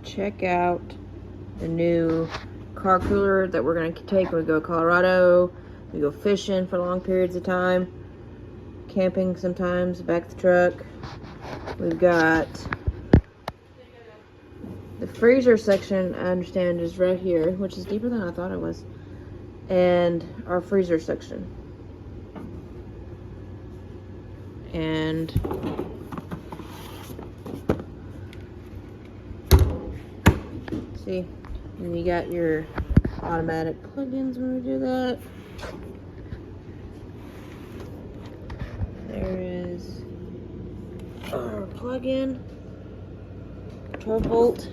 check out the new car cooler that we're gonna take when we go to Colorado. We go fishing for long periods of time, camping sometimes, back to the truck. We've got the freezer section, I understand, is right here, which is deeper than I thought it was. And our freezer section. And see, and you got your automatic plugins when we do that. There is our plug-in, 12 volt.